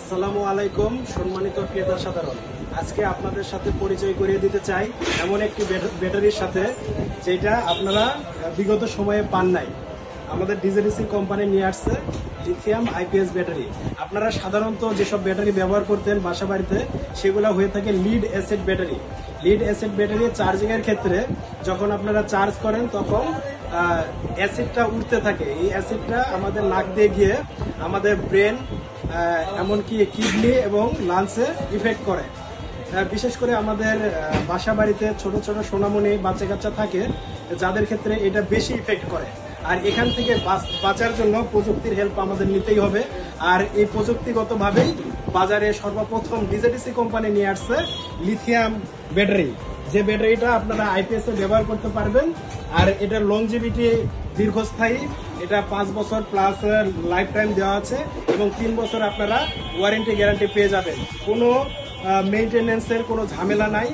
আসসালামু আলাইকুম সম্মানিত ক্রেতা সাধারণ, আজকে আপনাদের সাথে পরিচয় করিয়ে দিতে চাই এমন একটি ব্যাটারির সাথে যেটা আপনারা বিগত সময়ে পান নাই। আমাদের ডিজেডিসি কোম্পানি নিয়ে আসছে লিথিয়াম আইপিএস ব্যাটারি। আপনারা সাধারণত যেসব ব্যাটারি ব্যবহার করতেন বাসা বাড়িতে সেগুলো হয়ে থাকে lead acid battery. Lead acid battery charging এর ক্ষেত্রে যখন আপনারা চার্জ করেন তখন অ্যাসিডটা উঠতে থাকে। এই অ্যাসিডটা আমাদের নাক দিয়ে গিয়ে আমাদের ব্রেন এমনকি কিডনি এবং লাংসে ইফেক্ট করে। বিশেষ করে আমাদের বাসা বাড়িতে ছোট ছোট সোনামণি বাচ্চা কাচ্চা থাকে যাদের ক্ষেত্রে এটা বেশি ইফেক্ট করে। আর এখান থেকে বাঁচার জন্য প্রযুক্তির হেল্প আমাদের নিতেই হবে। আর এই প্রযুক্তিগতভাবেই বাজারে সর্বপ্রথম ডিজেডিসি কোম্পানি নিয়ে আসছে লিথিয়াম ব্যাটারি, যে ব্যাটারিটা আপনারা আইপিএস এ ব্যবহার করতে পারবেন। আর এটার লংজিভিটি দীর্ঘস্থায়ী, এটা 5 বছর প্লাস লাইফ টাইম দেওয়া আছে এবং 3 বছর আপনারা ওয়ারেন্টি গ্যারান্টি পেয়ে যাবেন। কোনো মেইনটেনেন্সের কোনো ঝামেলা নাই।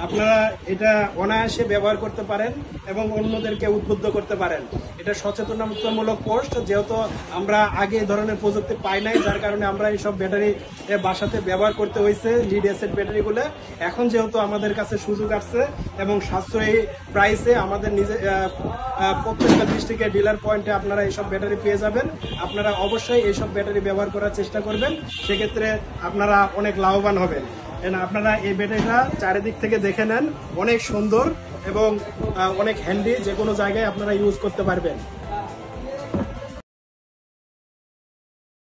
আপনারা এটা অনায়াসে ব্যবহার করতে পারেন এবং অন্যদেরকে উদ্বুদ্ধ করতে পারেন। এটা সচেতনতামূলক পোস্ট, যেহেতু আমরা আগে এই ধরনের প্রযুক্তি পাই নাই, যার কারণে আমরা এইসব ব্যাটারি বাসাতে ব্যবহার করতে হয়েছে লিড অ্যাসিড ব্যাটারিগুলো। এখন যেহেতু আমাদের কাছে সুযোগ আসছে এবং সাশ্রয়ী প্রাইসে আমাদের প্রত্যেকটা ডিস্ট্রিক্টের ডিলার পয়েন্টে আপনারা এইসব ব্যাটারি পেয়ে যাবেন। আপনারা অবশ্যই এইসব ব্যাটারি ব্যবহার করার চেষ্টা করবেন, সেক্ষেত্রে আপনারা অনেক লাভবান হবেন। আপনারা এই ব্যাটারিটা চারিদিক থেকে দেখে নেন, অনেক সুন্দর এবং অনেক হ্যান্ডি, যে কোনো জায়গায় আপনারা ইউজ করতে পারবেন।